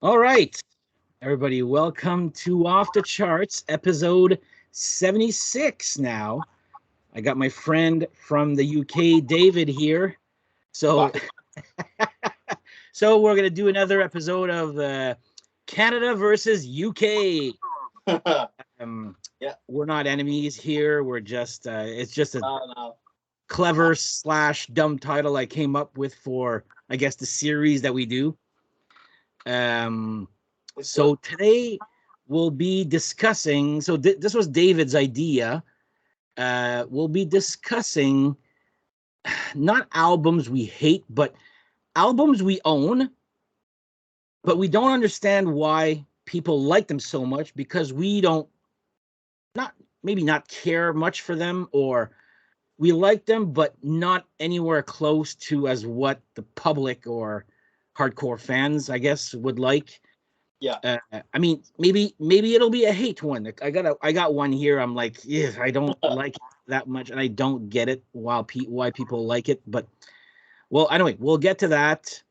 All right, everybody, welcome to Off the Charts, episode 76 now. I got my friend from the UK, David, here. So, Back so we're going to do another episode of Canada versus UK. again. Um, Yeah. we're not enemies here. We're just, it's just a No. clever slash dumb title I came up with for, I guess, the series that we do. Um, It's good. so today we'll be discussing. So this was David's idea. We'll be discussing not albums we hate, but albums we own, but we don't understand why people like them so much because we don't not maybe not care much for them, or we like them but not anywhere close to as what the public or hardcore fans, I guess, would like. Yeah. I mean, maybe it'll be a hate one. Like, I got one here. I'm like, yeah, I don't like it that much, and I don't get it why people like it. But well, anyway, we'll get to that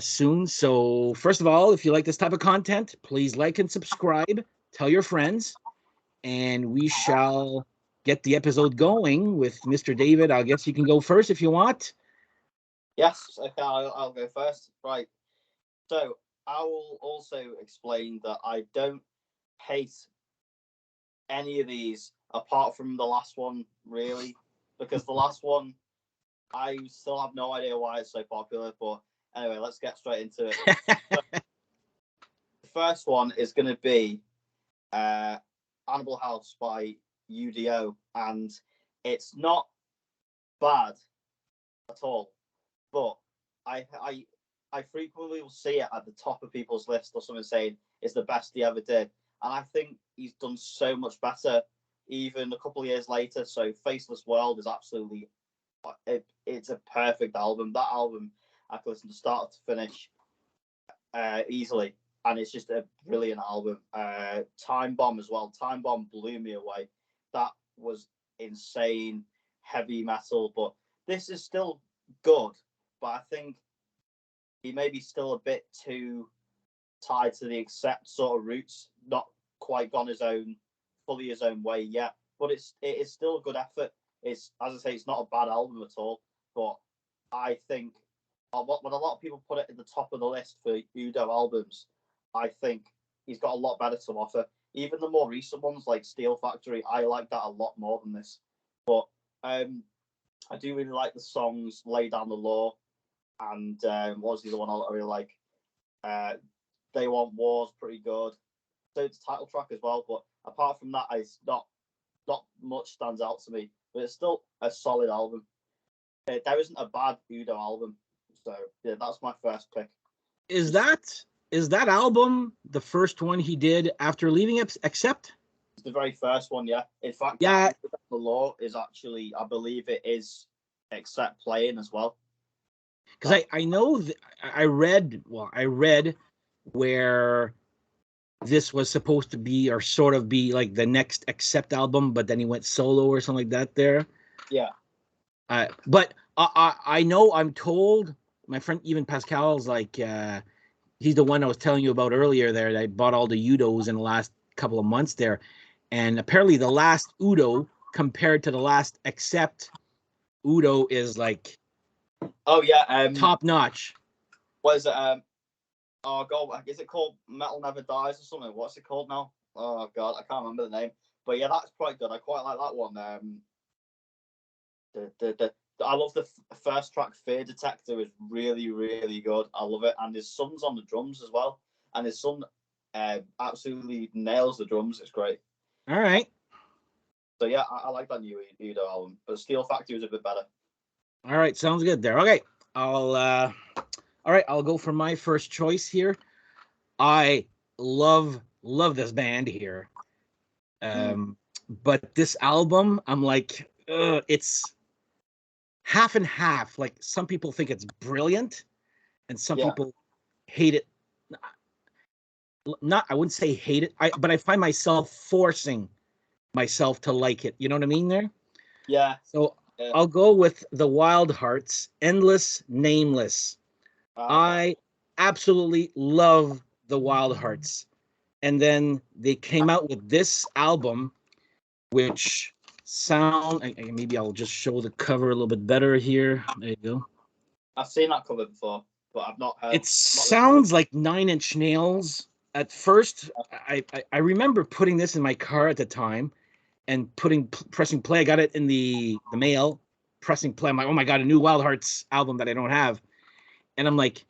soon. So first of all, if you like this type of content, please like and subscribe. Tell your friends, and we shall get the episode going with Mr. David. I guess you can go first if you want. Yes. Okay. I'll go first. Right. So I will also explain that I don't hate any of these apart from the last one, really, because the last one I still have no idea why it's so popular. But anyway, let's get straight into it. So, the first one is going to be uh, Animal House by UDO, and it's not bad at all. But I I I frequently will see it at the top of people's list or something saying it's the best he ever did, and I think he's done so much better even a couple of years later. So Faceless World is absolutely it's a perfect album. That album I can listen to start to finish easily, and it's just a brilliant album. Time Bomb as well. Time Bomb blew me away. That was insane heavy metal, but this is still good. But I think he may be still a bit too tied to the Accept sort of roots, not quite gone fully his own way yet. But it is still a good effort. It's, as I say, it's not a bad album at all. But I think when a lot of people put it at the top of the list for Udo albums, I think he's got a lot better to offer. Even the more recent ones like Steel Factory, I like that a lot more than this. But I do really like the songs "Lay Down the Law" and what was the other one I really like? Uh, "They Want War's" pretty good. So it's title track as well. But apart from that, it's not much stands out to me. But it's still a solid album. There isn't a bad Udo album. So yeah, that's my first pick. Is Just that album the first one he did after leaving Accept? the very first one, yeah. In fact, Yeah, the law is actually, I believe it is Accept playing as well. because I know I read where this was supposed to be or sort of be like the next Accept album, but then he went solo or something like that there. Yeah, But I know, I'm told, my friend even Pascal's like, he's the one I was telling you about earlier there that I bought all the Udos in the last couple of months there. And apparently the last Udo compared to the last Accept Udo is like oh yeah. top notch. What is it? Oh god, is it called Metal Never Dies or something? What's it called now? Oh god, I can't remember the name. But yeah, that's quite good. I quite like that one. I love the first track. Fear Detector is really really good. I love it, and his son's on the drums as well. And his son absolutely nails the drums. It's great. All right. So yeah, I like that new Udo album, but Steel Factory was a bit better. All right. Sounds good there. Okay. All right, I'll go for my first choice here. I love this band here. Um, but this album, I'm like, it's half and half. Like, some people think it's brilliant, and some Yeah, people hate it. Not, I wouldn't say hate it, but I find myself forcing myself to like it. You know what I mean there? yeah, So yeah. I'll go with the Wild Hearts, Endless Nameless. Ah, okay. I absolutely love the Wild Hearts. And then they came out with this album, which maybe I'll just show the cover a little bit better here. There you go. I've seen that cover before, but I've not heard. It sounds like Nine Inch Nails. At first, I remember putting this in my car at the time and pressing play. I got it in the mail, pressing play. I'm like, oh my God, a new Wild Hearts album that I don't have. And I'm like,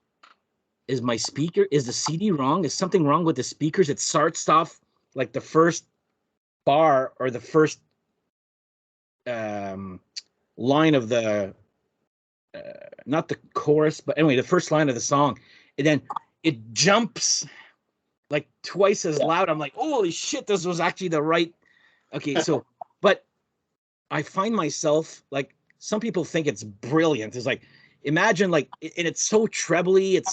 is the CD wrong? Is something wrong with the speakers? It starts off like the first bar or the first line of the, not the chorus, but anyway, the first line of the song. And then it jumps like twice as loud. I'm like, holy shit, this was actually the right. Okay, so, but I find myself like, some people think it's brilliant. It's like, imagine like, and it's so trebly. It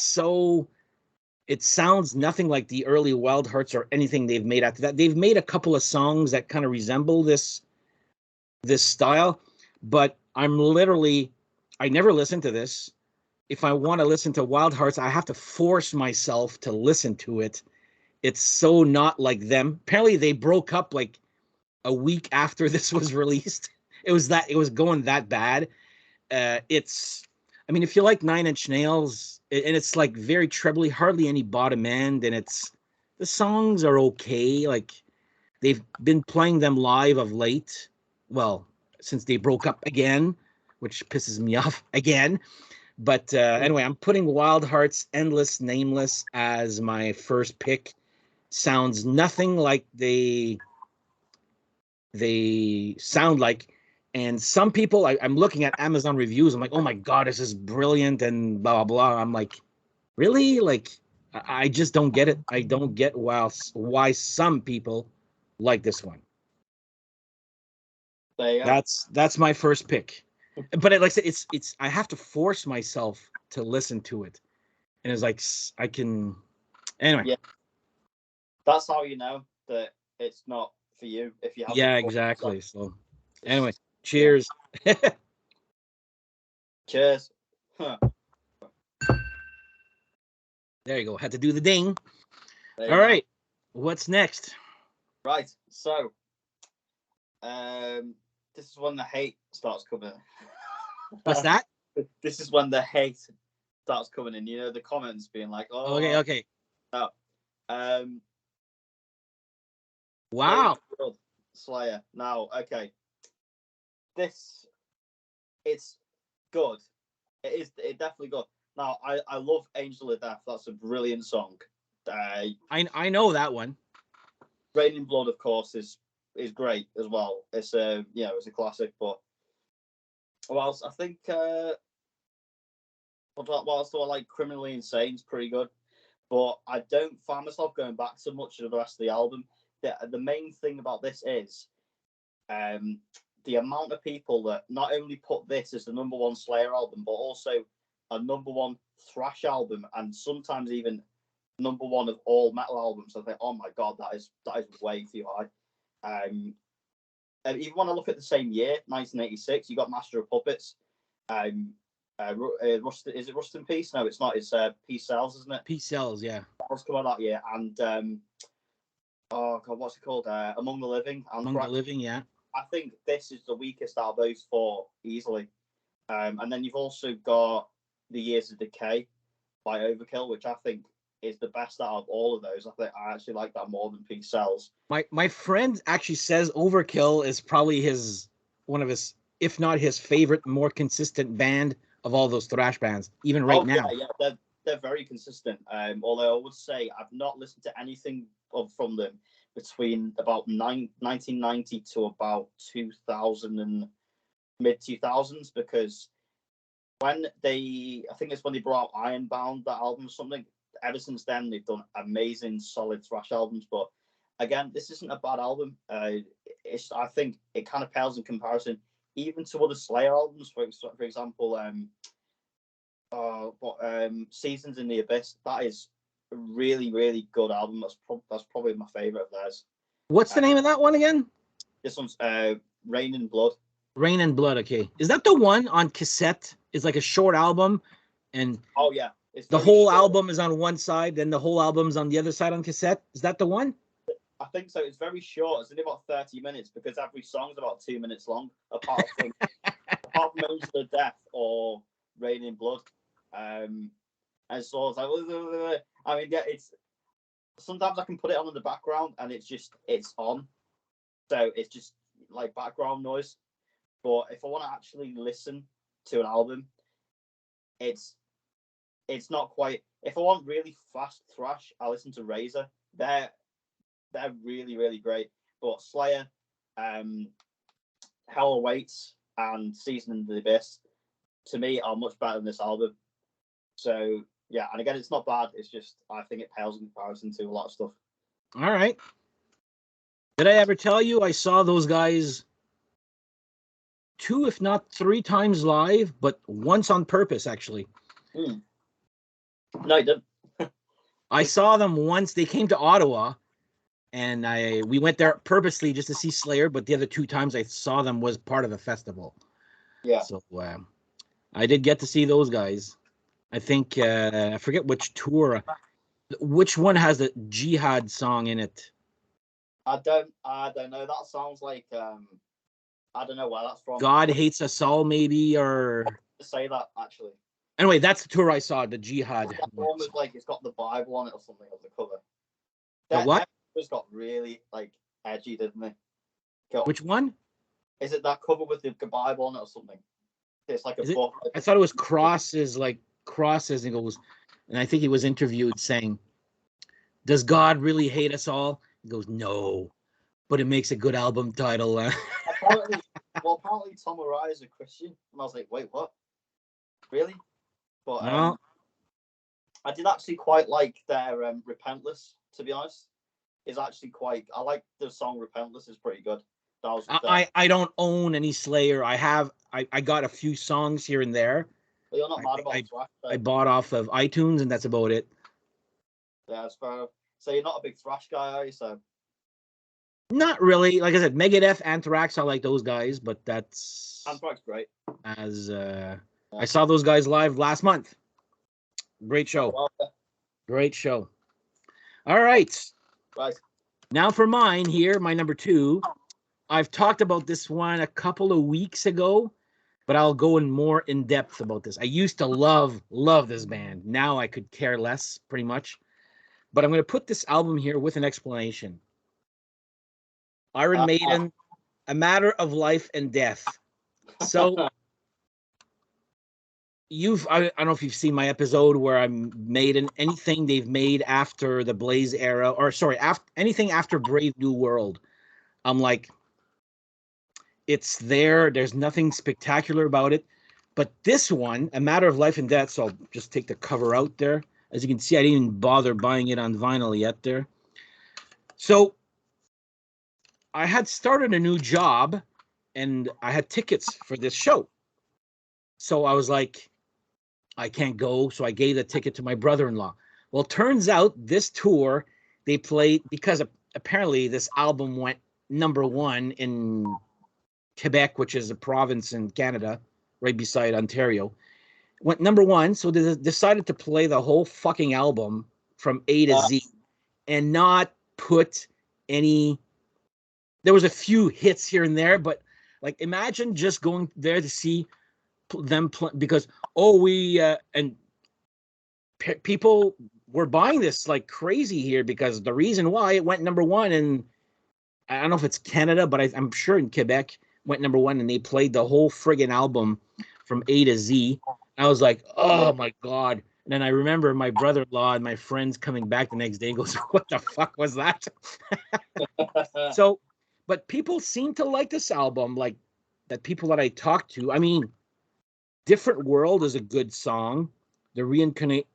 sounds nothing like the early Wild Hearts or anything they've made after that. They've made a couple of songs that kind of resemble this style, but I never listen to this. If I want to listen to Wild Hearts, I have to force myself to listen to it. It's so not like them. Apparently they broke up like a week after this was released. It was going that bad. I mean, if you like Nine Inch Nails, and it's like very trebly, hardly any bottom end, and the songs are okay. Like, they've been playing them live of late. Well, since they broke up again, which pisses me off again. But anyway, I'm putting Wild Hearts Endless Nameless as my first pick. Sounds nothing like they sound like. And some people, I'm looking at Amazon reviews. I'm like, oh my God, this is brilliant and blah, blah, blah. I'm like, really? Like, I just don't get it. I don't get why some people like this one. There you go. That's my first pick. But like I said, it's I have to force myself to listen to it. And it's like, I can, anyway. Yeah. That's how you know that it's not for you if you have. Yeah, exactly. So anyway, cheers. Yeah. Cheers. Huh. There you go. Had to do the ding. All right. What's next? Right. So, this is when the hate starts coming. What's that? This is when the hate starts coming in. You know, the comments being like, "Oh, okay." Oh, wow. Slayer. Now, okay. It's good. It's definitely good. Now, I love Angel of Death. That's a brilliant song. I know that one. Raining Blood, of course, is great as well. It's it's a classic. But what else? I think what else do I like? Criminally Insane is pretty good, but I don't find myself going back so much to the rest of the album. The main thing about this is the amount of people that not only put this as the #1 Slayer album, but also a #1 thrash album, and sometimes even #1 of all metal albums. I think, oh my God, that is way too high. And even when I look at the same year, 1986, you got Master of Puppets. Rust, is it Rust in Peace? No, it's not. It's Peace Sells, isn't it? Peace Sells, yeah. That was coming out that year. And oh God, what's it called? Among the Living. Among the Living, yeah. I think this is the weakest out of those four easily. And then you've also got The Years of Decay by Overkill, which I think is the best out of all of those. I think I actually like that more than Peace Sells. My friend actually says Overkill is probably one of his, if not his favorite, more consistent band of all those thrash bands, even right now. Yeah, they're very consistent. Although I would say I've not listened to anything from them between about 1990 to about 2000 and mid 2000s, because when I think it's when they brought out Ironbound, that album or something. Ever since then, they've done amazing, solid thrash albums. But again, this isn't a bad album. I think it kind of pales in comparison, even to other Slayer albums. For example, Seasons in the Abyss. That is a really, really good album. That's probably my favorite of theirs. What's the name of that one again? This one's Rain and Blood. Rain and Blood. Okay, is that the one on cassette? It's like a short album, and oh yeah, It's The very whole short. album is on one side, then the whole album's on the other side on cassette. Is that the one? I think so. It's very short. It's only about 30 minutes because every song's about 2 minutes long, apart from Angel of Death or Rain in Blood. And so I was like, I mean, yeah, it's sometimes I can put it on in the background and it's on. So it's just like background noise. But if I want to actually listen to an album, it's not quite. If I want really fast thrash, I listen to Razor. They're really, really great. But Slayer, Hell Awaits, and Season in the Abyss, to me, are much better than this album. So yeah, and again, it's not bad. It's just I think it pales in comparison to a lot of stuff. All right. Did I ever tell you I saw those guys 2, if not 3 times live, but once on purpose, actually? No, you didn't. I saw them once. They came to Ottawa, and we went there purposely just to see Slayer, but the other 2 times I saw them was part of a festival. Yeah. So I did get to see those guys. I think I forget which tour. Which one has the Jihad song in it? I don't know. That sounds like I don't know where that's from. God Hates Us All, maybe, or To say that actually. Anyway, that's the tour I saw, the Jihad. That one was like it's got the Bible on it or something on the cover. The what? That got really like edgy, didn't it? Which one? Is it that cover with the Bible on it or something? It's like a book. I thought it was crosses, and he goes, and I think he was interviewed saying, "Does God really hate us all?" He goes, "No, but it makes a good album title." apparently Tom Araya is a Christian, and I was like, "Wait, what? Really?" But No. I did actually quite like their Repentless. To be honest, is actually I like the song Repentless. Is pretty good. I don't own any Slayer. I got a few songs here and there. But you're not mad about thrash. I bought off of iTunes, and that's about it. Yeah, that's fair enough. So you're not a big thrash guy, are you? So not really. Like I said, Megadeth, Anthrax, I like those guys, but that's Anthrax great. As I saw those guys live last month. Great show. Oh, well, Great show. All right. Right. Now for mine here, my number 2. I've talked about this one a couple of weeks ago, but I'll go in more in depth about this. I used to love this band. Now I could care less, pretty much. But I'm going to put this album here with an explanation. Iron Maiden, A Matter of Life and Death. So I don't know if you've seen my episode where I made anything they've made after the Blaze era, or sorry, anything after Brave New World. I'm like, it's there. There's nothing spectacular about it. But this one, A Matter of Life and Death, so I'll just take the cover out there. As you can see, I didn't even bother buying it on vinyl yet there. So I had started a new job, and I had tickets for this show. So I was like, I can't go. So I gave the ticket to my brother-in-law. Well, turns out this tour, they played, because apparently this album went number 1 in Quebec, which is a province in Canada, right beside Ontario. Went number 1. So they decided to play the whole fucking album from A to Z and not put any. There was a few hits here and there, but like imagine just going there to see them play, because people were buying this like crazy here, because the reason why it went number 1 in, I don't know if it's Canada, but I'm sure in Quebec went number 1, and they played the whole friggin' album from A to Z. I was like, oh my God. And then I remember my brother-in-law and my friends coming back the next day and goes, what the fuck was that? So, but people seem to like this album, like that people that I talked to. I mean, Different World is a good song. The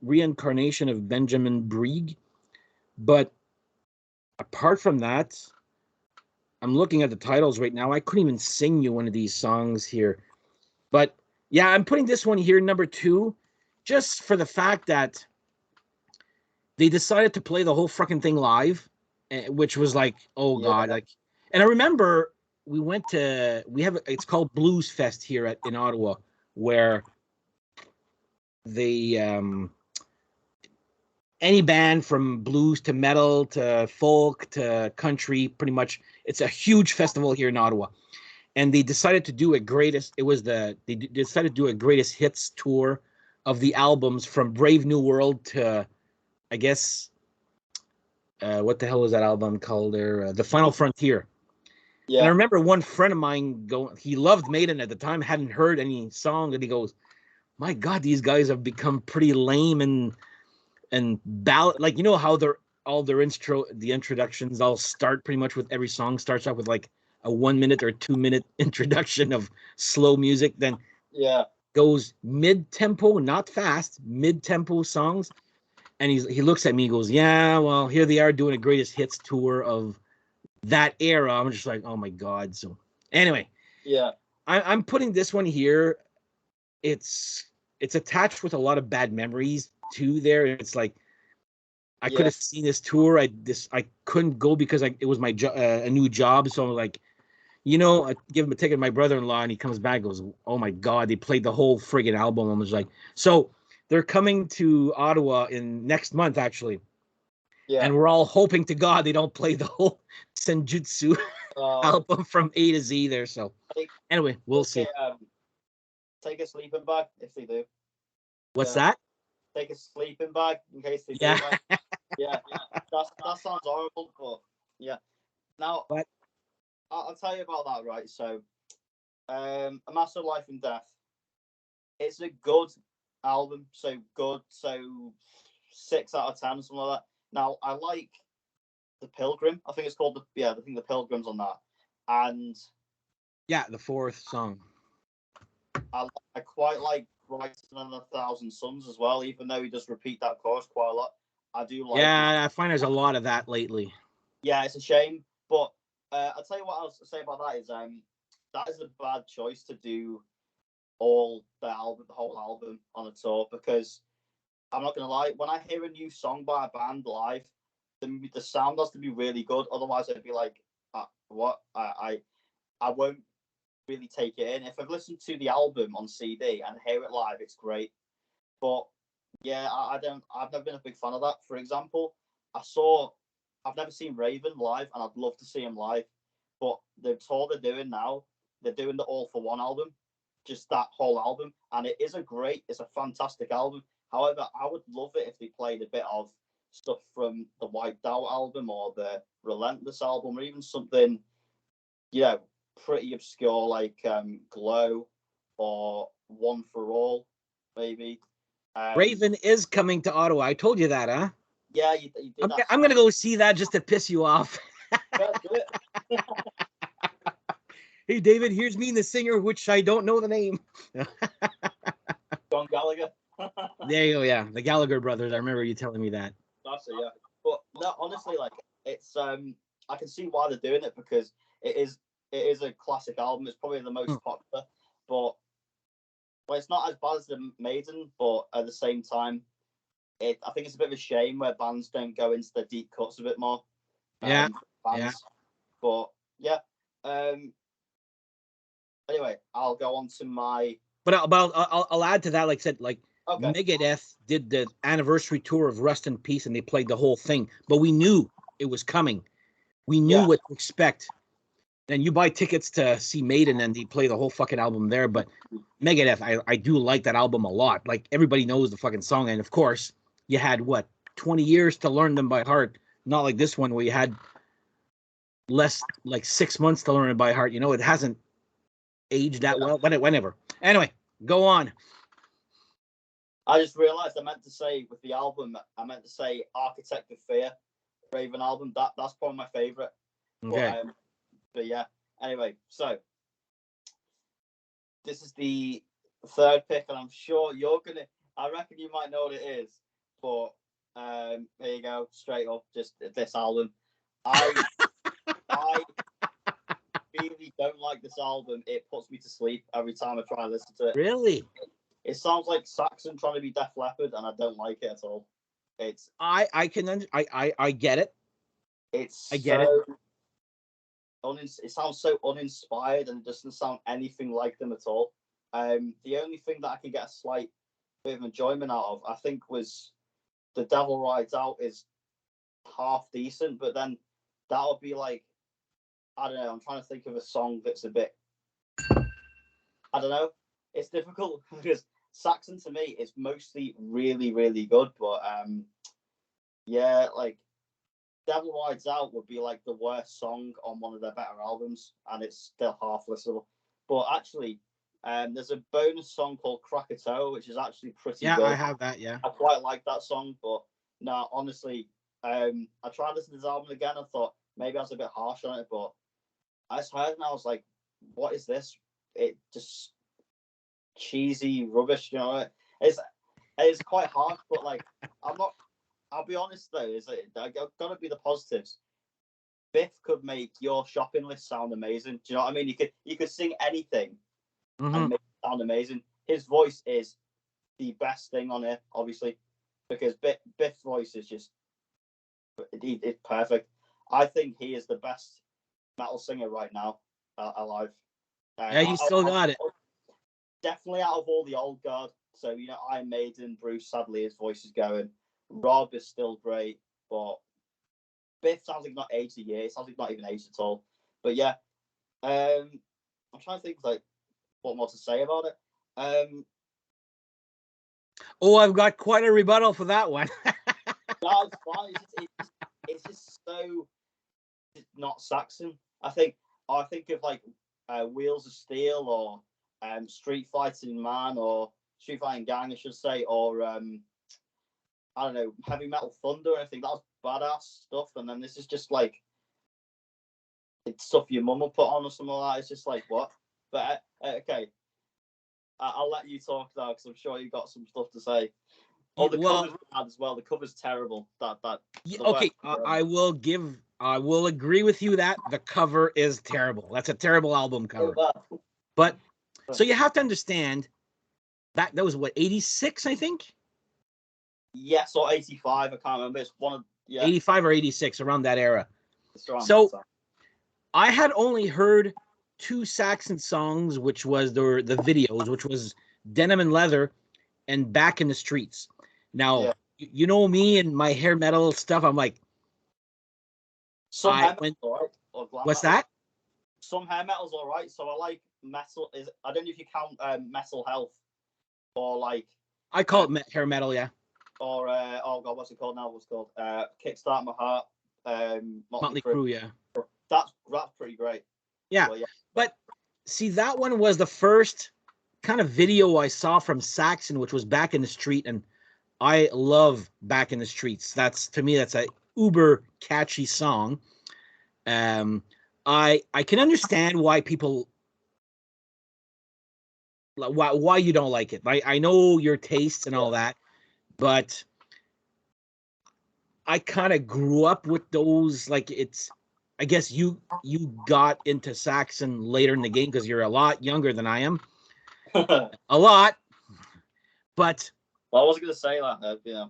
reincarnation of Benjamin Brieg. But apart from that, I'm looking at the titles right now. I couldn't even sing you one of these songs here. But yeah, I'm putting this one here, number 2, just for the fact that they decided to play the whole fucking thing live, which was like, oh God. Like, and I remember it's called Blues Fest here in Ottawa, where they any band from blues to metal to folk to country, pretty much. It's a huge festival here in Ottawa. And they decided to do a greatest, it was they decided to do a greatest hits tour of the albums from Brave New World to, I guess, what the hell was that album called there? The Final Frontier. And I Yeah, remember one friend of mine going, he loved Maiden at the time, hadn't heard any song, and he goes, my God, these guys have become pretty lame and ballad, like, you know how they're all their the introductions all start pretty much with every song starts out with like a 1 minute or 2 minute introduction of slow music, then yeah, goes mid tempo, not fast, mid tempo songs. And he looks at me and goes, yeah, well, here they are doing a greatest hits tour of that era. I'm just like, oh my God. So anyway, yeah, I'm putting this one here. It's attached with a lot of bad memories too. There, it's like I could yeah. have seen this tour. I couldn't go because it was my a new job. So I'm like, I give him a ticket to my brother-in-law, and he comes back and goes, oh my God, they played the whole friggin' album. I was like, so they're coming to Ottawa in next month actually, Yeah. and we're all hoping to God they don't play the whole Senjutsu Uh, album from A to Z there. So take, anyway, we'll see. okay, take a sleeping bag if they do. What's Yeah, that? take a sleeping bag in case they do. Yeah. Like, yeah, that sounds horrible, but yeah. Now But I'll tell you about that. Right, so A Matter of Life and Death. It's a good album, so good, so 6 out of 10, something like that. Now I like the Pilgrim. I think it's called I think the Pilgrim's on that, and yeah, the fourth song. I quite like Brighter Than a Thousand Suns as well, even though he does repeat that chorus quite a lot. I do like it. Yeah, I find there's a lot of that lately. Yeah, it's a shame, but I'll tell you what I'll say about that is a bad choice to do the whole album on a tour, because I'm not gonna lie, when I hear a new song by a band live, the sound has to be really good. Otherwise, I'd be like, what? I won't really take it in. If I've listened to the album on CD and hear it live, it's great. But yeah, I don't. I've never been a big fan of that. For example, I've never seen Raven live, and I'd love to see him live. But the tour they're doing now, they're doing the All for One album, just that whole album, and it's a fantastic album. However, I would love it if they played a bit of stuff from the Wiped Out album or the Relentless album, or even something, you know, pretty obscure like Glow or One for All, maybe. Raven is coming to Ottawa. I told you that, huh? Yeah, you did I'm actually. gonna go see that just to piss you off. Yeah, do it. Hey, David, here's me and the singer, which I don't know the name. John Gallagher. There you go. Yeah, the Gallagher brothers. I remember you telling me that. That's it, yeah. But no, honestly, like it's I can see why they're doing it, because it is a classic album. It's probably the most popular, but well, it's not as bad as the Maiden, but at the same time, I think it's a bit of a shame where bands don't go into the deep cuts a bit more. Yeah, yeah. Bands, but yeah. Um. Anyway, I'll go on to my. But I'll add to that. Like I said, like Okay. Megadeth did the anniversary tour of Rust in Peace, and they played the whole thing. But we knew it was coming. We knew Yeah. what to expect. And you buy tickets to see Maiden, and they play the whole fucking album there. But Megadeth, I do like that album a lot. Like everybody knows the fucking song, and of course, you had 20 years to learn them by heart. Not like this one where you had less, like 6 months to learn it by heart. It hasn't aged that well. But whenever. Anyway, go on. I just realised I meant to say with the album, I meant to say Architect of Fear, Raven album. That's probably my favourite. Okay. But yeah. Anyway, so this is the third pick, and I'm sure you're gonna. I reckon you might know what it is, but here you go, straight up, just this album. I I really don't like this album. It puts me to sleep every time I try and listen to it. Really? It sounds like Saxon trying to be Def Leppard, and I don't like it at all. It's I get it. it's I get it. it sounds so uninspired, and it doesn't sound anything like them at all. The only thing that I can get a slight bit of enjoyment out of, I think, was The Devil Rides Out is half decent, but then that would be like, I don't know. I'm trying to think of a song that's a bit, I don't know. It's difficult because Saxon to me is mostly really, really good, but yeah, like Devil Rides Out would be like the worst song on one of their better albums, and it's still half listenable. But actually, there's a bonus song called Krakatoa, which is actually pretty good. I have that. Yeah, I quite like that song, but no, honestly, I tried to listen to this album again. I thought maybe I was a bit harsh on it, but I just heard it and I was like, "What is this? It just cheesy rubbish." You know, it's quite harsh, but like I'm not. I'll be honest though, I've got to be the positives. Biff could make your shopping list sound amazing. Do you know what I mean? You could sing anything and make it sound amazing. His voice is the best thing on it, obviously, because Biff's voice is just it's perfect. I think he is the best metal singer right now alive. Yeah, you still got it. Definitely out of all the old guard. So, you know, Iron Maiden, Bruce, sadly, his voice is going. Rob is still great, but Biff sounds like not aged a year. It sounds like not even aged at all. But yeah, I'm trying to think like what more to say about it. I've got quite a rebuttal for that one. No, it's fine. It's just so not Saxon. I think of like Wheels of Steel or Street Fighting Man or Street Fighting Gang, I should say, or I don't know, Heavy Metal Thunder. I think that was badass stuff. And then this is just like it's stuff your mum will put on or something like that. It's just like what? But okay, I'll let you talk now because I'm sure you've got some stuff to say. Oh, the cover's bad as well. The cover's terrible. Okay, I will agree with you that the cover is terrible. That's a terrible album cover. But so you have to understand that was what, 86, I think? Yes, or 85. I can't remember. It's one of 85 or 86, around that era. So I had only heard 2 Saxon songs, which was the videos, which was Denim and Leather and Back in the Streets. Now, you know me and my hair metal stuff. I'm like, what's that? Some hair metal's all right. So I like metal. I don't know if you count Metal Health or like. I call it hair metal, yeah. Or oh god, what's it called now? What's it called? Kickstart My Heart. Motley Crue, yeah. That's pretty great. Yeah. Well, yeah, but see, that one was the first kind of video I saw from Saxon, which was Back in the Street, and I love Back in the Streets. To me, that's a uber catchy song. I can understand why people why you don't like it. I know your tastes and all that, but I kind of grew up with those. Like I guess you got into Saxon later in the game because you're a lot younger than I am. A lot, but. Well, I wasn't going to say that, yeah.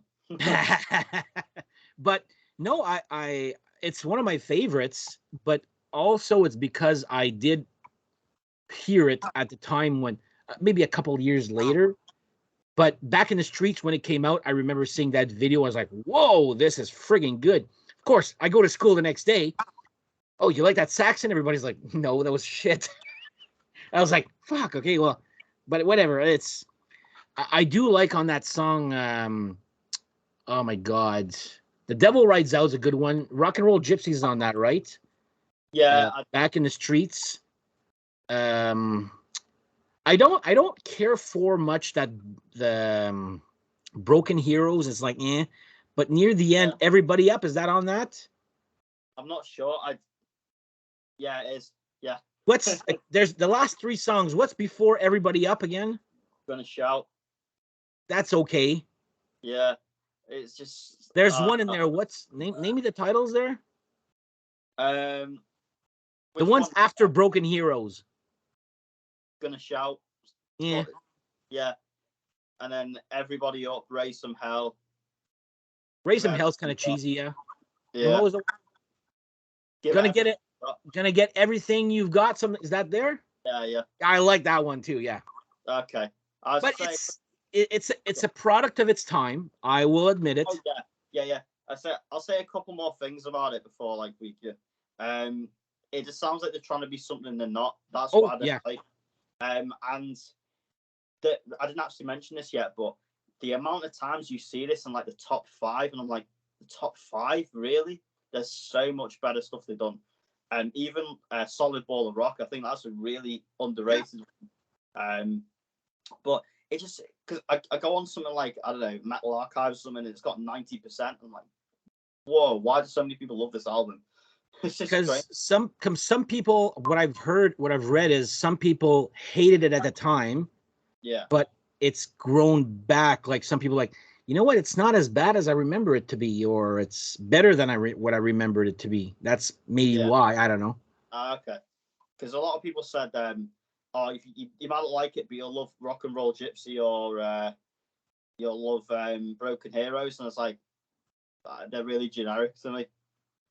But no, I it's one of my favorites, but also it's because I did hear it at the time when maybe a couple of years later. But Back in the Streets, when it came out, I remember seeing that video. I was like, whoa, this is friggin' good. Of course, I go to school the next day. Oh, you like that Saxon? Everybody's like, no, that was shit. I was like, fuck, okay, well, but whatever. I do like on that song, oh my God. The Devil Rides Out is a good one. Rock and Roll Gypsies is on that, right? Yeah. Back in the Streets. I don't care for much that the Broken Heroes is like, but near the end, Everybody Up, is that on that? I'm not sure. Yeah, it is. Yeah. There's the last 3 songs. What's before Everybody Up again? Gonna Shout. That's okay. Yeah. It's just there's one in there. What's name me the titles there? The ones after Broken Heroes. Gonna Shout. Yeah. Yeah. And then Everybody Up, Raise Some Hell. Raise Some Hell's kind of cheesy, yeah. Yeah. Gonna get everything you've got. Is that there? Yeah. I like that one too, yeah. Okay. But it's a product of its time. I will admit it. Oh yeah. I'll say a couple more things about it before like we get. It just sounds like they're trying to be something they're not. That's what I don't like. And I didn't actually mention this yet, but the amount of times you see this in like the top 5, and I'm like, the top 5, really? There's so much better stuff they've done. And even Solid Ball of Rock, I think that's a really underrated. But it just, because I go on something like, I don't know, Metal Archive or something, and it's got 90%. I'm like, whoa, why do so many people love this album? Because some people, what I've read is some people hated it at the time. Yeah. But it's grown back. Like some people like, you know what? It's not as bad as I remember it to be, or it's better than what I remembered it to be. That's maybe why. I don't know. Okay. Because a lot of people said, oh, if you might not like it, but you'll love Rock and Roll Gypsy, or you'll love Broken Heroes, and it's like, they're really generic to me.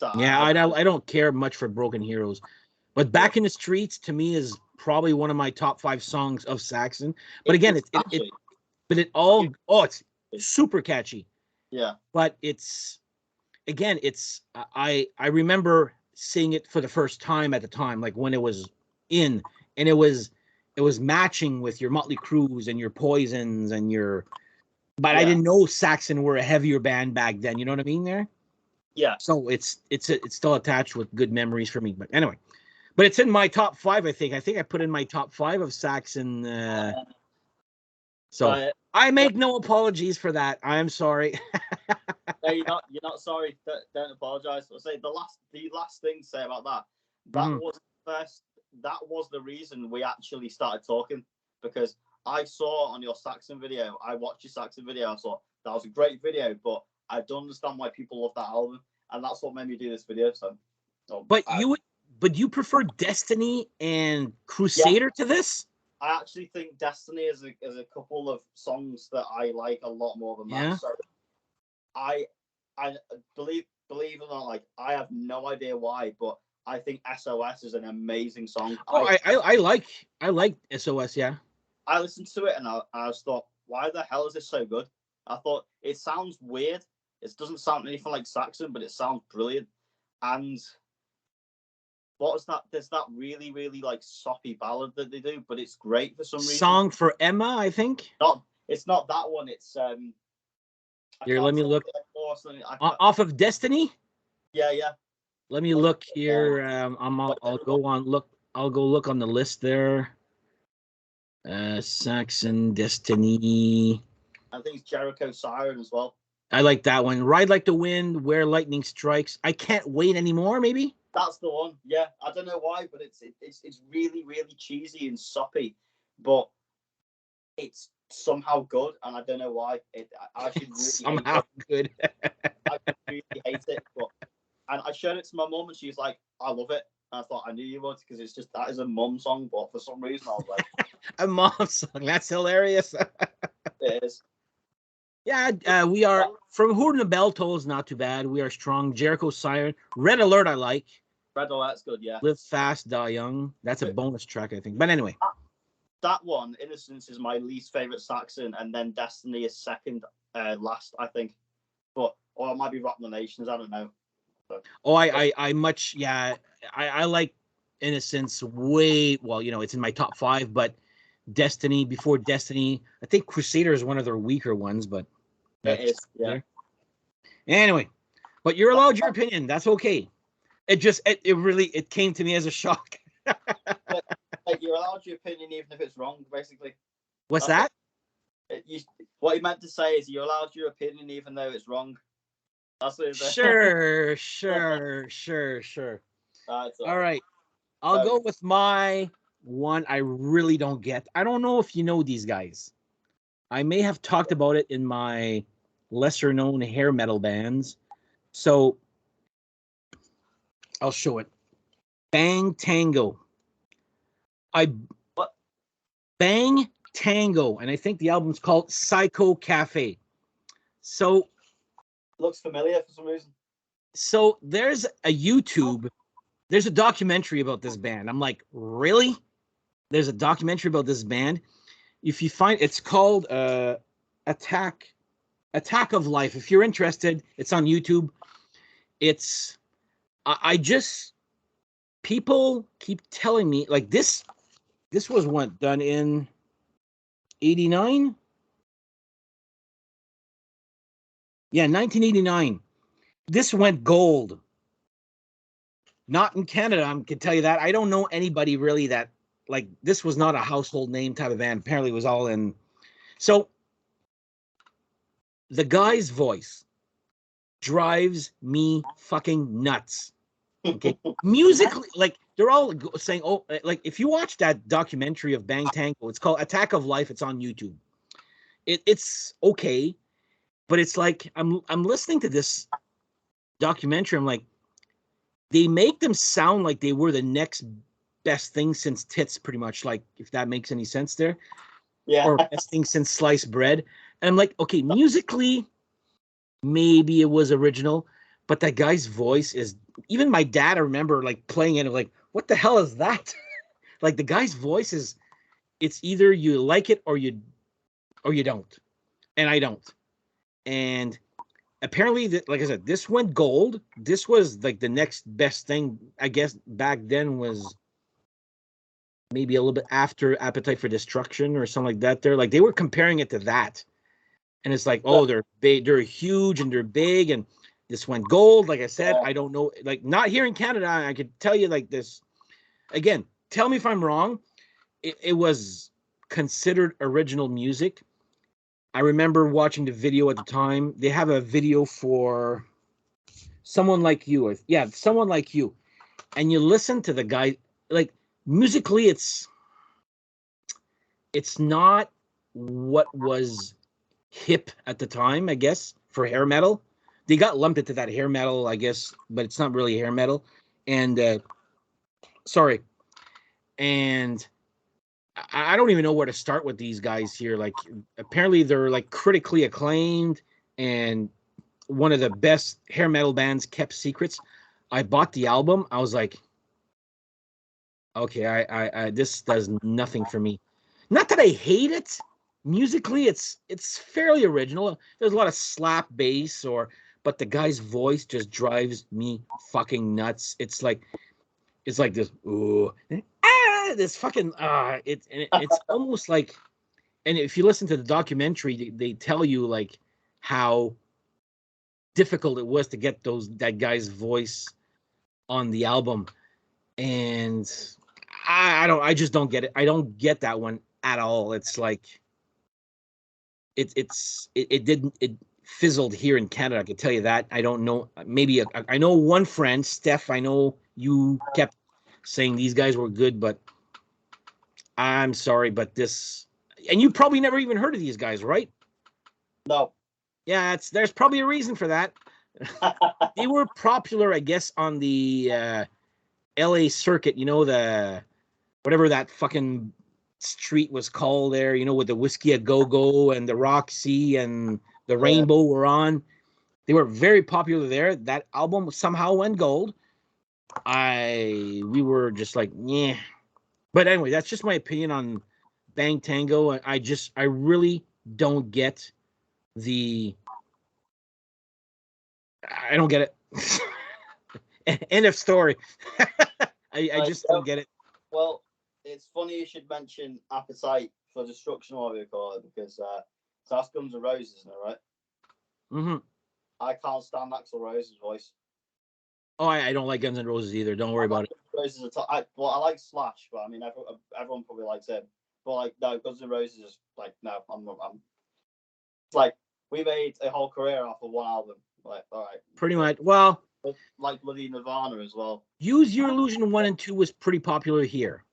So yeah, I don't care much for Broken Heroes, but Back in the Streets to me is probably one of my top 5 songs of Saxon. But again, it's super catchy. Yeah. But I remember seeing it for the first time at the time, like when it was in, and it was matching with your Motley Crues and your Poisons and your. But I didn't know Saxon were a heavier band back then. You know what I mean? There. Yeah. So it's still attached with good memories for me. But anyway, but it's in my top 5. I think I put in my top 5 of Saxon. So I make no apologies for that. I am sorry. No, you're not sorry. Don't apologize. I'll say the last thing to say about that. That was the reason we actually started talking, because I saw on your Saxon video. I watched your Saxon video. I thought that was a great video, but I don't understand why people love that album, and that's what made me do this video. But you prefer Destiny and Crusader to this? I actually think Destiny is a couple of songs that I like a lot more than that. So I believe it or not, like, I have no idea why, but I think SOS is an amazing song. Oh, I like SOS. Yeah. I listened to it and I just thought, why the hell is this so good? I thought it sounds weird. It doesn't sound anything like Saxon, but it sounds brilliant. And what was that? There's that really, really like soppy ballad that they do, but it's great for some reason. Song for Emma, I think. It's not that one. It's Here, let me look. Off of Destiny. Yeah. Let me look here. I'll go look on the list there. Saxon Destiny. I think it's Jericho Siren as well. I like that one. Ride Like the Wind, Where Lightning Strikes. I Can't Wait Anymore, maybe? That's the one. Yeah, I don't know why, but it's really, really cheesy and soppy, but it's somehow good, and I don't know why. I should really somehow good. I really hate it, and I showed it to my mum, and she's like, "I love it." And I thought I knew you would, because it's just that is a mum song, but for some reason I was like, a mom song. That's hilarious. It is. Yeah, we are from Who the Bell Tolls. Not too bad. We Are Strong. Jericho Siren. Red Alert. I like. Red Alert's good. Yeah. Live Fast, Die Young. That's a bonus track, I think. But anyway, that one, Innocence, is my least favorite Saxon, and then Destiny is second last, I think. Or it might be Rock the Nations. I don't know. But, I like Innocence way. Well, it's in my top 5, but Destiny, before Destiny, I think Crusader is one of their weaker ones, but it is. Yeah. There. Anyway, but you're allowed your opinion. That's okay. It came to me as a shock. Like, you're allowed your opinion even if it's wrong, basically. What's that? What you meant to say is you're allowed your opinion even though it's wrong. That's what Sure. All right. I'll go with my one I really don't get. I don't know if you know these guys. I may have talked about it in my lesser known hair metal bands. So I'll show it. Bang Tango. Bang Tango, and I think the album's called Psycho Cafe. So looks familiar for some reason. So there's a documentary about this band. I'm like, really? There's a documentary about this band. If you find, it's called Attack of Life. If you're interested, it's on YouTube. It's I just people keep telling me like this was what done in 89. Yeah, 1989. This went gold. Not in Canada, I can tell you that. I don't know anybody really that like this was not a household name type of band. Apparently, it was all in. So the guy's voice drives me fucking nuts. Okay, musically, like they're all saying, "Oh, like if you watch that documentary of Bang Tango, it's called Attack of Life. It's on YouTube. It's okay, but it's like I'm listening to this documentary. I'm like, they make them sound like they were the next best thing since tits, pretty much. Like if that makes any sense there, Yeah. or best thing since sliced bread. And I'm like, okay, musically, maybe it was original, but that guy's voice is. Even my dad, I remember like playing it, like, what the hell is that? Like the guy's voice is. It's either you like it or you don't, and I don't. And apparently, like I said, this went gold. This was like the next best thing, I guess. Back then was maybe a little bit after Appetite for Destruction or something like that. They were comparing it to that, and it's like, oh, they're big, they're huge, and they're big, and this went gold. Like I said, I don't know, like not here in Canada. I could tell you like this again. Tell me if I'm wrong. It was considered original music. I remember watching the video at the time. They have a video for Someone Like You. Yeah, Someone Like You. And you listen to the guy, like musically, it's not what was hip at the time, I guess, for hair metal. They got lumped into that hair metal, I guess, but it's not really hair metal. And sorry. And I don't even know where to start with these guys here. Like, apparently they're like critically acclaimed and one of the best hair metal bands, kept secrets. I bought the album. I was like, okay, I this does nothing for me. Not that I hate it. Musically, it's fairly original. There's a lot of slap bass, but the guy's voice just drives me fucking nuts. It's like this, ooh, this fucking it's almost like. And if you listen to the documentary, they tell you like how difficult it was to get that guy's voice on the album, and I just don't get it. I don't get that one at all. It's like it fizzled here in Canada. I can tell you that. I don't know. Maybe I know one friend, Steph. I know you kept saying these guys were good, but I'm sorry, but this, and you probably never even heard of these guys, right? No. Yeah, there's probably a reason for that. They were popular, I guess, on the LA circuit, the whatever that fucking street was called there, with the Whiskey a Go Go and the Roxy and the Rainbow were on. They were very popular there. That album somehow went gold. We were just like, yeah. But anyway, that's just my opinion on Bang Tango. I really don't get I don't get it. End of story. I just don't get it. Well, it's funny you should mention Appetite for Destruction, what we call it, because that's Guns N' Roses, isn't it, right? Mm-hmm. I can't stand Axl Rose's voice. Oh, I don't like Guns N' Roses either. Don't worry about it. Roses I like Slash, but I mean, everyone probably likes him. But like, no, Guns N' Roses is like, no, I'm. It's like we made a whole career off of one album. Like, all right, pretty much. Well, like bloody Nirvana as well. Use Your Illusion 1 and 2 was pretty popular here.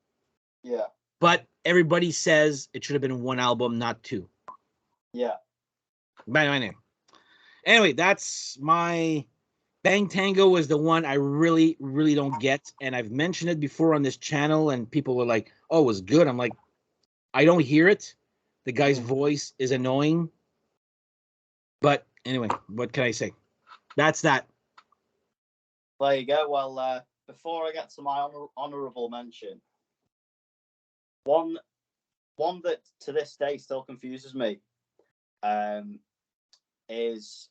Yeah. But everybody says it should have been one album, not two. Yeah. By my name. Anyway, that's my Bang Tango was the one I really, really don't get. And I've mentioned it before on this channel, and people were like, oh, it was good. I'm like, I don't hear it. The guy's voice is annoying. But anyway, what can I say? That's that. There you go. Well, before I get to my honourable mention, one that to this day still confuses me. is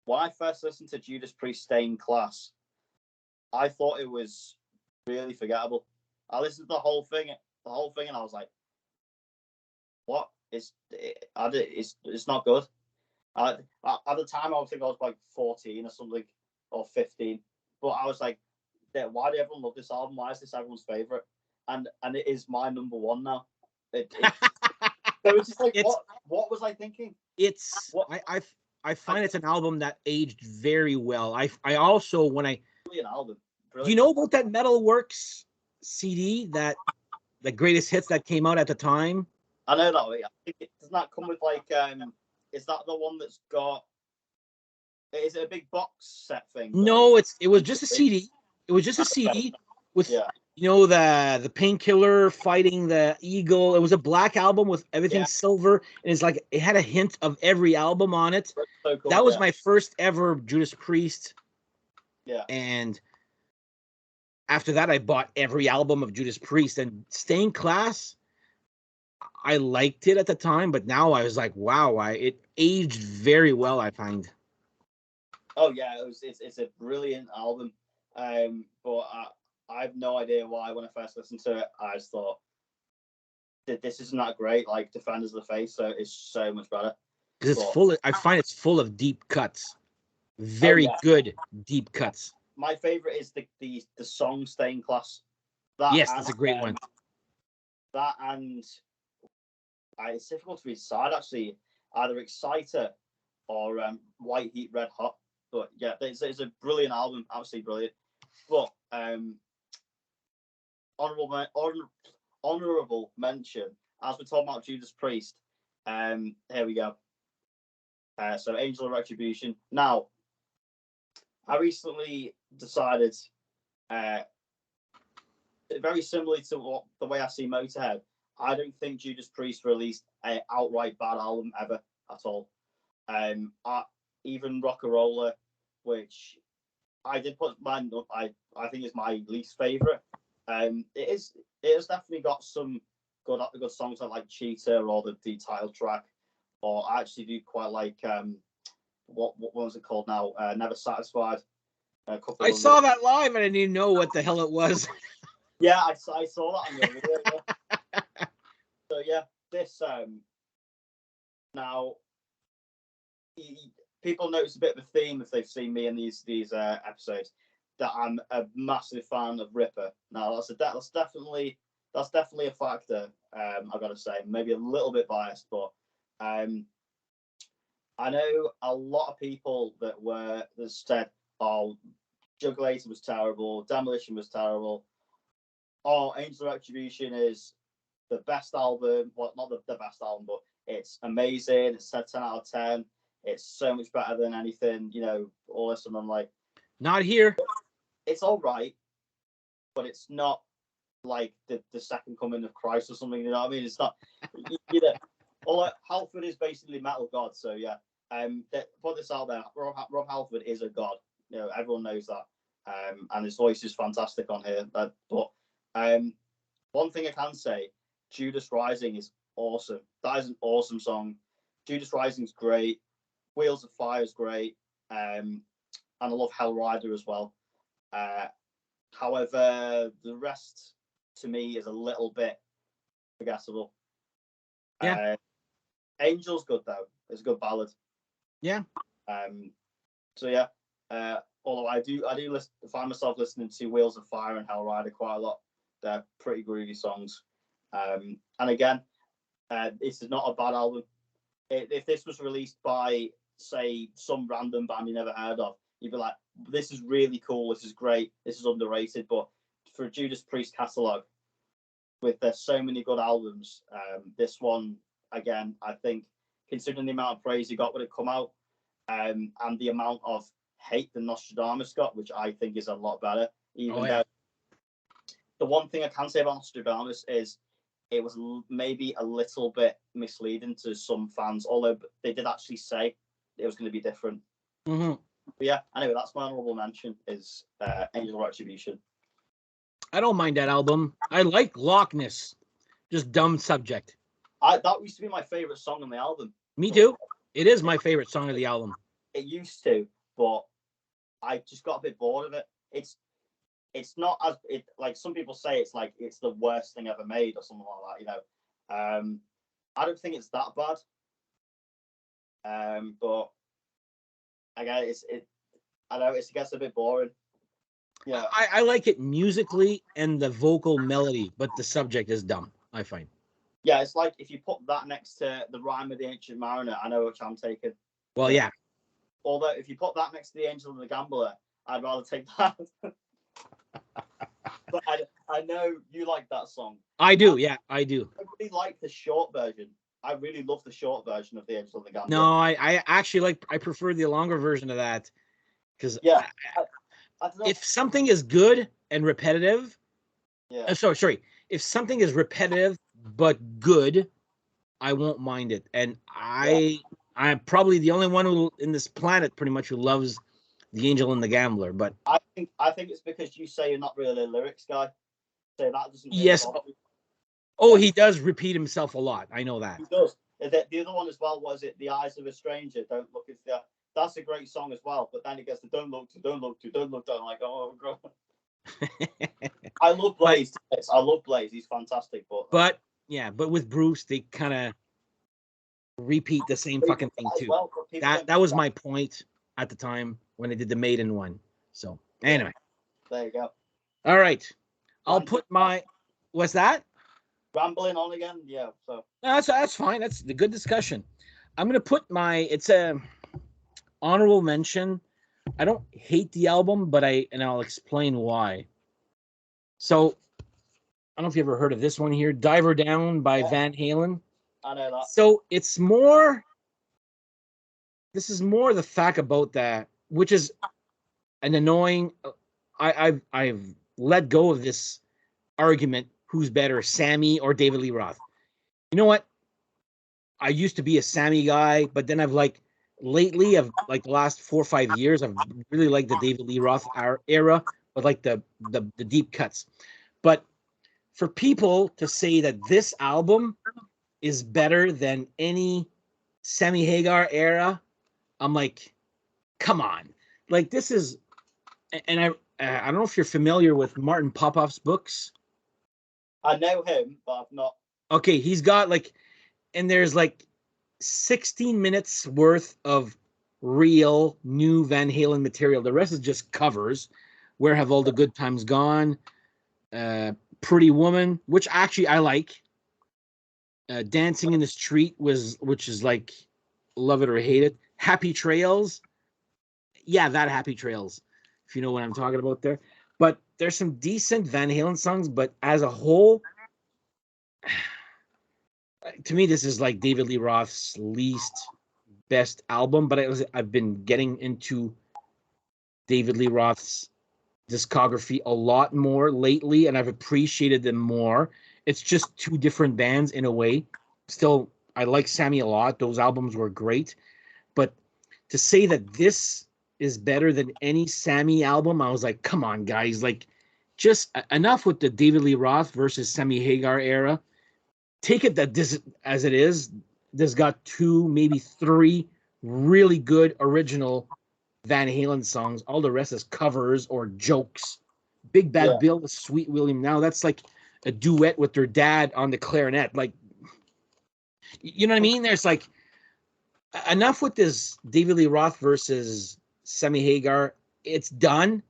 when I first listened to Judas Priest Stained Class, I thought it was really forgettable. I listened to the whole thing, and I was like, "What? It's not good." At the time, I think I was like 14 or something, or 15. But I was like, "Why do everyone love this album? Why is this everyone's favorite?" And it is my number one now. So it's just like, what was I thinking? I find it's an album that aged very well. I also brilliant album. Brilliant. Do you know about that Metalworks CD, that the greatest hits that came out at the time? I know that. I think doesn't that come with like is that the one that's got? Is it a big box set thing? No, it was just a CD. It was just a CD with the Painkiller fighting the Eagle. It was a black album with everything silver, and it's like it had a hint of every album on it. So cool, that was my first ever Judas Priest. Yeah. And after that, I bought every album of Judas Priest. And Stained Class, I liked it at the time, but now I was like, wow, it aged very well, I find. Oh yeah, it's a brilliant album. But I have no idea why when I first listened to it, I just thought that this isn't that great. Like Defenders of the Faith, so it's so much better. Because I find it's full of deep cuts, very good deep cuts. My favorite is the song "Stained Class." That's a great one. That and it's difficult to decide actually, either Exciter or White Heat Red Hot. But yeah, it's a brilliant album, absolutely brilliant. But honorable mention, as we're talking about Judas Priest. Here we go. So Angel of Retribution. Now, I recently decided, very similarly to the way I see Motorhead, I don't think Judas Priest released an outright bad album ever at all. Even Rock'n'Roller, which I did put mine up, I think is my least favorite. It has definitely got some good songs like Cheetah or the title track, or I actually do quite like what was it called now? Never Satisfied. I saw that live and I didn't even know what the hell it was. Yeah, I saw that on your video. Yeah. So yeah, this now people notice a bit of a theme if they've seen me in these episodes, that I'm a massive fan of Ripper. Now that's definitely a factor. I've got to say, maybe a little bit biased, but I know a lot of people that said, "Oh, Juggulator was terrible, Demolition was terrible. Oh, Angel of Retribution is the best album." Well, not the best album, but it's amazing. It's 10 out of 10. It's so much better than anything, all this. And I'm like, not here. It's all right, but it's not like the second coming of Christ or something. You know what I mean? It's not, Although Halford is basically metal god, so yeah. Put this out there. Rob Halford is a god. Everyone knows that. And his voice is fantastic on here. But one thing I can say, Judas Rising is awesome. That is an awesome song. Judas Rising is great. Wheels of Fire is great. And I love Hell Rider as well. However, the rest to me is a little bit forgettable. Yeah. Angel's good though. It's a good ballad. Yeah. So yeah. Although I do find myself listening to Wheels of Fire and Hell Rider quite a lot. They're pretty groovy songs. And again, this is not a bad album. If this was released by, say, some random band you never heard of, you'd be like, this is really cool, this is great, this is underrated. But for Judas Priest catalogue, with there's so many good albums, this one, again, I think, considering the amount of praise he got when it come out, and the amount of hate that Nostradamus got, which I think is a lot better. Though the one thing I can say about Nostradamus is it was maybe a little bit misleading to some fans, although they did actually say it was going to be different. Mm-hmm. But yeah, anyway, that's my honorable mention, is Angel of Retribution. I don't mind that album. I like Loch Ness. Just dumb subject. That used to be my favorite song on the album. Me too. It is my favorite song of the album. It used to, but I just got a bit bored of it. It's not as it like some people say it's like it's the worst thing ever made or something like that. You know, I don't think it's that bad. But again, I know it gets a bit boring. Yeah, I like it musically and the vocal melody, but the subject is dumb, I find. yeah, it's like if you put that next to the Rhyme of the Ancient Mariner, I know which I'm taking. Well, yeah. Although if you put that next to the Angel and the Gambler, I'd rather take that. But I know you like that song. I do, yeah, I do. I really like the short version. I really love the short version of the Angel and the Gambler. No, I actually I prefer the longer version of that. Because yeah, I don't know. If something is good and repetitive, yeah, sorry, if something is repetitive but good, I won't mind it. And I'm probably the only one who in this planet pretty much who loves the Angel and the Gambler. But I think it's because you say you're not really a lyrics guy. So that doesn't. Really yes. Oh, he does repeat himself a lot. I know that. He does. The other one as well was it The Eyes of a Stranger. Don't look at the. That's a great song as well. But then it gets the don't look. I'm like, oh god. I love Blaze. I love Blaze. He's fantastic. But yeah, but with Bruce, they kind of repeat the same fucking thing too. Well, that was my point at the time when I did the Maiden one. So anyway, there you go. All right, I'll put my. What's that? Rambling on again, yeah. So that's fine. That's the good discussion. I'm gonna put my. It's a honorable mention. I don't hate the album, but I'll explain why. So I don't know if you ever heard of this one here, "Diver Down" by Van Halen. I know that. So it's more. This is more the fact about that, which is an annoying. I've let go of this argument. Who's better, Sammy or David Lee Roth? You know what? I used to be a Sammy guy, but then I've lately, the last 4 or 5 years, I've really liked the David Lee Roth era, but like the deep cuts. But for people to say that this album is better than any Sammy Hagar era, I'm like, come on. Like this is, and I don't know if you're familiar with Martin Popoff's books. I know him, but I've not. Okay, he's got and there's 16 minutes worth of real new Van Halen material. The rest is just covers. Where Have All the Good Times Gone? Pretty Woman, which actually I like. Dancing in the Street which is like love it or hate it. Happy Trails. Yeah, that Happy Trails, if you know what I'm talking about there. But there's some decent Van Halen songs, but as a whole, to me, this is like David Lee Roth's least best album. But I've been getting into David Lee Roth's discography a lot more lately, and I've appreciated them more. It's just two different bands in a way. Still, I like Sammy a lot. Those albums were great. But to say that this is better than any Sammy album, I was like, come on, guys. Just enough with the David Lee Roth versus Sammy Hagar era. Take it that this, as it is, this got 2, maybe 3 really good original Van Halen songs. All the rest is covers or jokes. Big Bad Bill with Sweet William. Now that's like a duet with their dad on the clarinet. You know what I mean? There's enough with this David Lee Roth versus Sammy Hagar. It's done.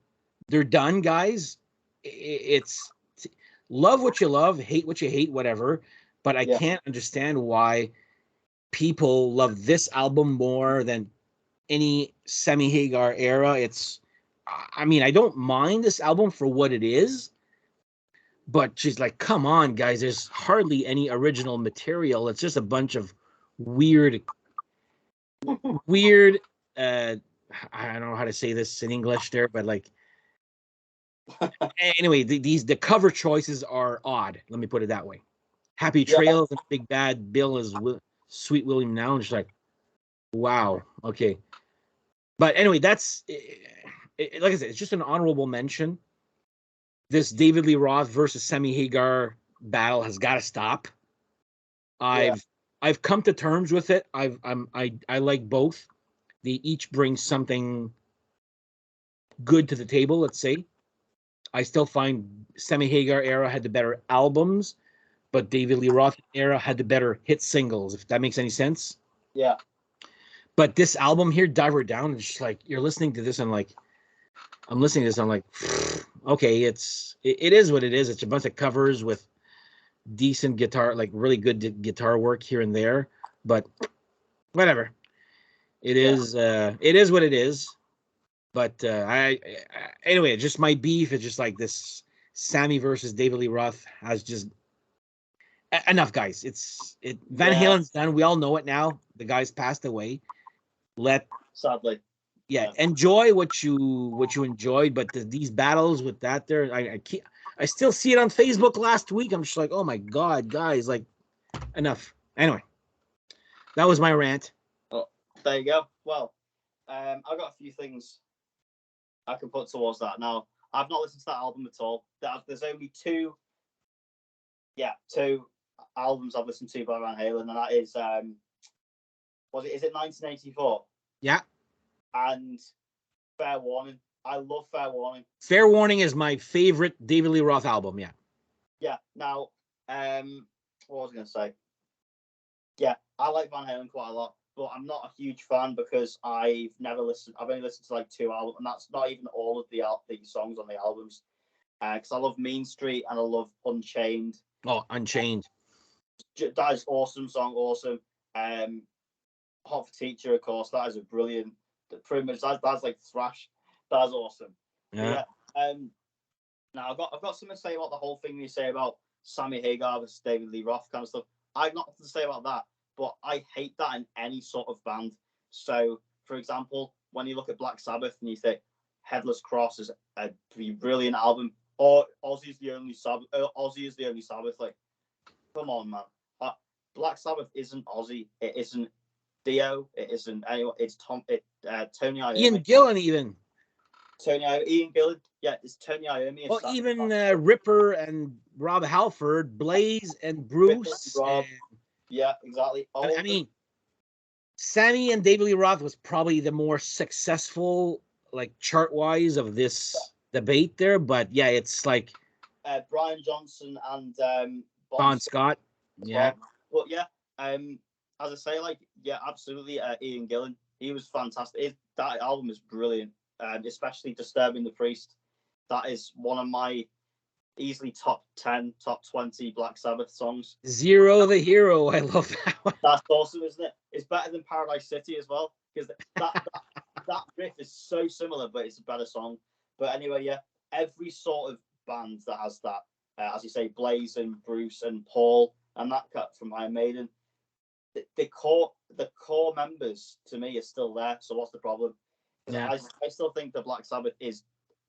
They're done, guys. It's love what you love, hate what you hate, whatever. But I can't understand why people love this album more than any Sammy Hagar era. I don't mind this album for what it is, but she's like, come on, guys, there's hardly any original material. It's just a bunch of weird, I don't know how to say this in English there, but anyway, the cover choices are odd. Let me put it that way. Happy Trails and Big Bad Bill is Sweet William now. And just wow. Okay. But anyway, that's like I said, it's just an honorable mention. This David Lee Roth versus Sammy Hagar battle has got to stop. I've I've come to terms with it. I like both. They each bring something good to the table, let's say. I still find Sammy Hagar era had the better albums, but David Lee Roth era had the better hit singles, if that makes any sense. Yeah. But this album here, Diver Down, it's just like you're listening to this and I'm listening to this, I'm like, okay, it is what it is. It's a bunch of covers with decent guitar, like really good guitar work here and there, but whatever. It is what it is. But anyway, just my beef is just like this Sammy versus David Lee Roth has just enough, guys. Van Halen's done. We all know it now. The guy's passed away. Sadly. Yeah, enjoy what you enjoyed, but these battles with that there, I still see it on Facebook last week. I'm just like, oh my god, guys, like enough. Anyway, that was my rant. Oh, there you go. Well, I've got a few things I can put towards that. Now, I've not listened to that album at all. There's only two albums I've listened to by Van Halen, and that is is it 1984? Yeah. And Fair Warning. I love Fair Warning. Fair Warning is my favorite David Lee Roth album. Yeah. Yeah. Now, what was I going to say? Yeah, I like Van Halen quite a lot, but I'm not a huge fan because I've only listened to like 2 albums, and that's not even all of the songs on the albums. Because I love Mean Street and I love Unchained. Oh, Unchained. That is awesome song, awesome. Hot for Teacher, of course, that is a brilliant. Pretty much that's like thrash. That's awesome. Yeah. Now I've got something to say about the whole thing you say about Sammy Hagar versus David Lee Roth kind of stuff. I've nothing to say about that, but I hate that in any sort of band. So, for example, when you look at Black Sabbath and you think Headless Cross is a brilliant album, or Ozzy is the only Sabbath. Like, come on, man. Black Sabbath isn't Ozzy. It isn't Dio. It isn't anyone. It's Tony Iommi. Ian Gillan even. Ian Gillan. Yeah, it's Tony Iommi. Well, even Ripper and Rob Halford, Blaze and Bruce. Yeah, exactly. I mean, Sammy and David Lee Roth was probably the more successful, like chart-wise, of this debate there. But yeah, it's like Brian Johnson and Bon Scott. Yeah. But yeah, as I say, like, yeah, absolutely. Ian Gillan, he was fantastic. That album is brilliant, especially Disturbing the Priest. That is one of my easily top 10, top 20 Black Sabbath songs. Zero the Hero. I love that one. That's awesome, isn't it? It's better than Paradise City as well, because that riff is so similar, but it's a better song. But anyway, yeah, every sort of band that has that, as you say, Blaze and Bruce and Paul and that cut from Iron Maiden, the core members to me are still there. So what's the problem? Yeah. I still think the Black Sabbath is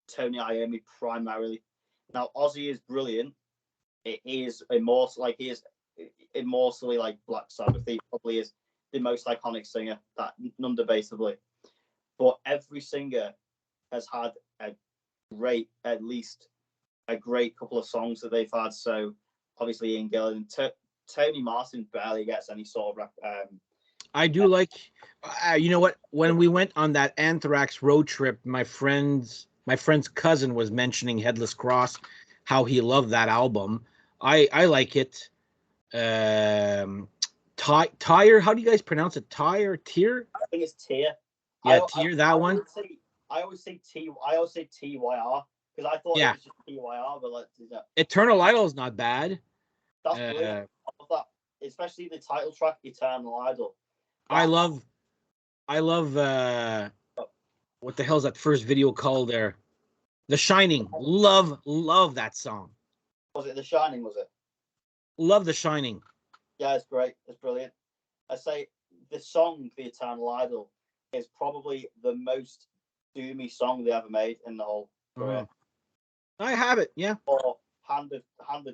Tony Iommi primarily. Now Ozzy is brilliant. It is immortal. Like, he is immortally like Black Sabbath. He probably is the most iconic singer, that non-debatably. But every singer has had at least a great couple of songs that they've had. So obviously Ian Gillan, Tony Martin barely gets any sort of. I do like, you know what? When we went on that Anthrax road trip, my friend's cousin was mentioning Headless Cross, how he loved that album. I like it. Tyre, how do you guys pronounce it? Tyre, Tyr? I think it's Tyr. Yeah, Tyr, that one. I always say TYR because I thought it was just TYR, but like, Eternal Idol is not bad. That's brilliant. I love that, especially the title track, Eternal Idol. I love what the hell's that first video called there? The Shining. Love that song. Was it The Shining, was it? Love The Shining. Yeah, it's great. It's brilliant. I say the song, The Eternal Idol, is probably the most doomy song they ever made in the whole career. I have it, yeah. Or Hand of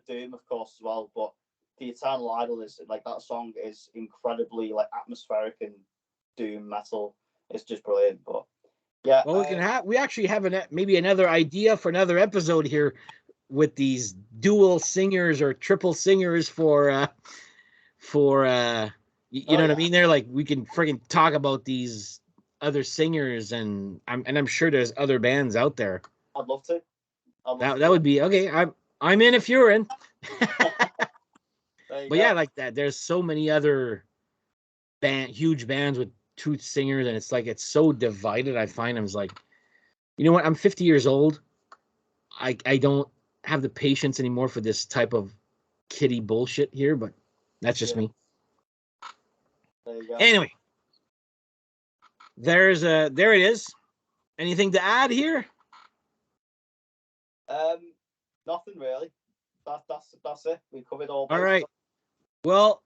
Doom, of course, as well. But The Eternal Idol is like, that song is incredibly like atmospheric and doom metal. It's just brilliant. But yeah, well, we actually have maybe another idea for another episode here with these dual singers or triple singers for You know what I yeah. mean? They're like, we can friggin' talk about these other singers, and I'm sure there's other bands out there. I'd love to. That would be okay. I'm in if you're in. There you But go. yeah, like that. There's so many other huge bands with two singers, and it's like it's so divided. I find I'm like, you know what? I'm 50 years old. I don't have the patience anymore for this type of kiddie bullshit here, but that's just Yeah. me. There you go. Anyway, there it is. Anything to add here? Nothing really. That's it. We covered all. All right. Well,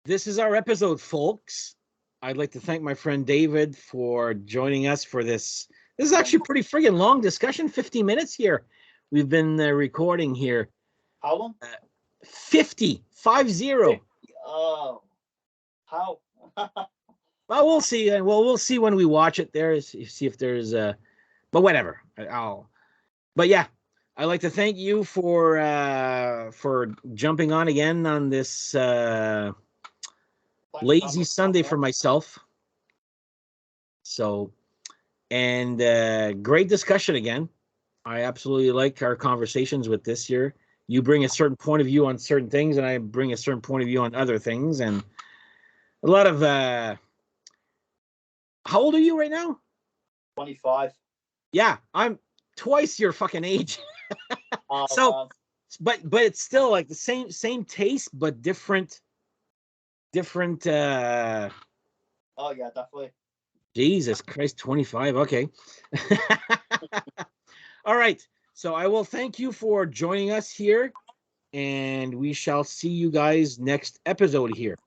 this is our episode, folks. I'd like to thank my friend David for joining us for this. This is actually pretty friggin' long discussion. 50 minutes here. We've been recording here. How long? 50. 50. Oh, how? Well, we'll see. We'll see when we watch it. See if there's but whatever. But yeah, I'd like to thank you for jumping on again on this lazy Sunday for myself. So, and great discussion again. I absolutely like our conversations with this year. You bring a certain point of view on certain things, and I bring a certain point of view on other things, and a lot of. How old are you right now? 25. Yeah, I'm twice your fucking age. Oh, So, man. but it's still like the same taste, but different. Oh yeah, definitely. Jesus Christ, 25. Okay. All right. So I will thank you for joining us here, and we shall see you guys next episode here.